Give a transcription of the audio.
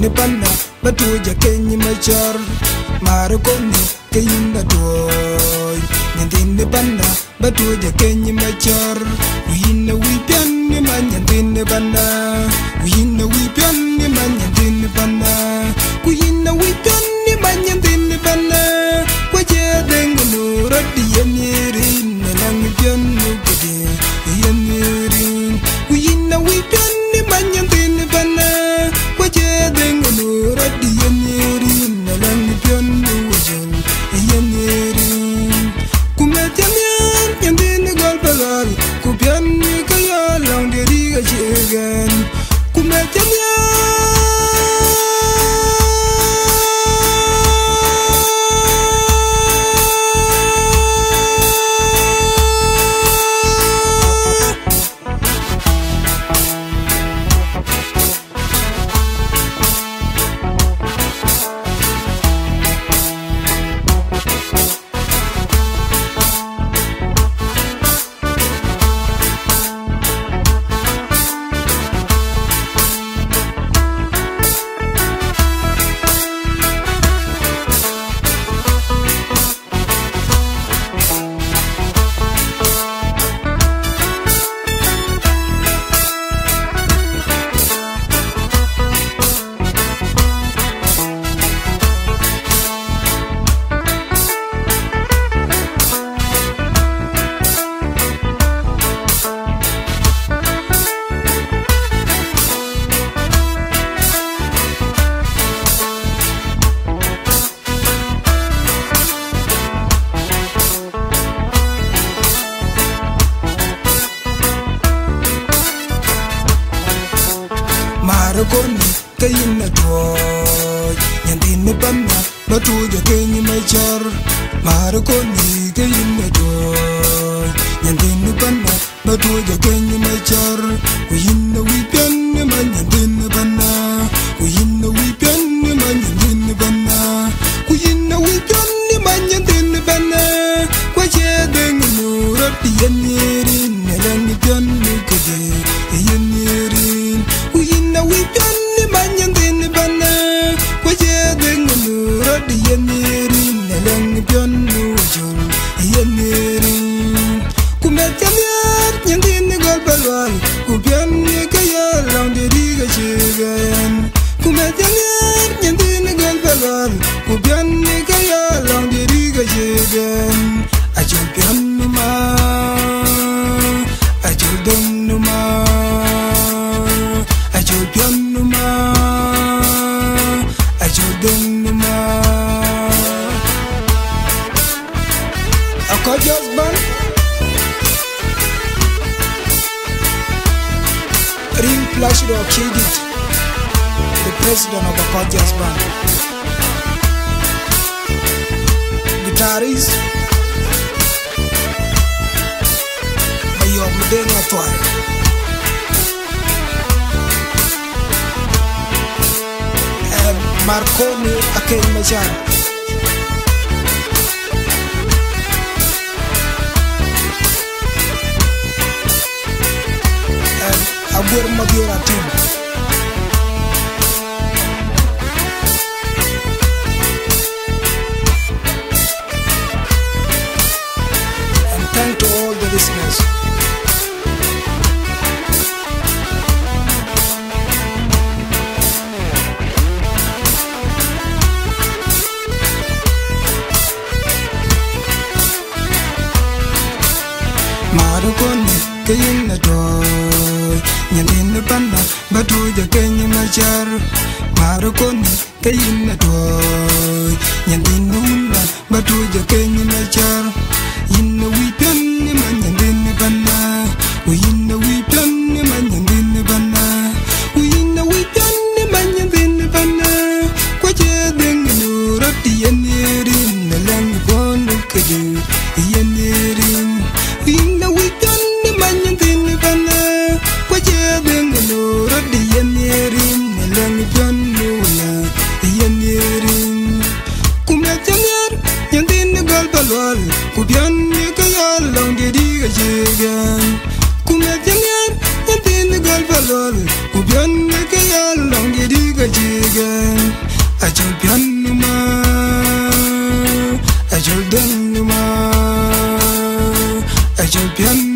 Nyandini bana batuja kenyi machar Marukoni kayinda doy Nyandini bana batuja kenyi machar Wina wipian ni man nyandini bana Wina wipian ni man nyandini bana Wina wipian ni man nyandini bana Kwaje dengu nurati yamirin Nalang pian nukade yamirin Wina wipian ni man nyandini bana Kwaje dengu nurati yamirin Nalang pian nukajal yamirin Kumetamian nyandini golbagal Kupian ni kaya lang diri kajigan Kumetamian Marukoni kayinda doy Nyandini bana batuja kenyi machar Marukoni kayinda doy Nyandini bana batuja kenyi machar Wina wipian ni man nyandini bana Wina wipian ni man nyandini bana Wina wipian ni man nyandini bana Kwaje dengu nurati yamirin Nalang pian nukade yamirin Wina wipian ni man nyandini bana Kwaje dengu nurati yamirin Nalang pian nukajal yamirin Kumetamian nyandini golbalwal Kupian ni kaya lang diri kajigan Kumetamian nyandini golbalwal Kupian ni kaya lang diri kajigan Ajul pian numa Ajul dong numa Ajul pian numa Ajul dong numa Akojas ban Ring Placido Akshidit, the president of Akojas band. Guitarist Mayor Mudenga Twai. Marconi Aken Machar. Aguer Madiora team. And thank to all the listeners. Marukoni kayinda doy Nyandini bana batuja kenyi machar Marukoni kayinda doy Nyandini wuna batuja kenyi machar Yina wipian ni man nyandini bana Wina wipian ni man nyandini bana Wina wipian ni man nyandini bana Kwaje dengu nurati yamirin Nalang ponu kaju yamirin Wina wipian ni man nyandini bana Kwaje dengu nurati yamirin Nalang ponu yamirin Kumetamian nyandini golbalwal Kupian ni kaya lang diri kajigan Kumetamian nyandini gal balol ubian ke yalong gidi gajigan ajul pian ma ajul den ma ajul pian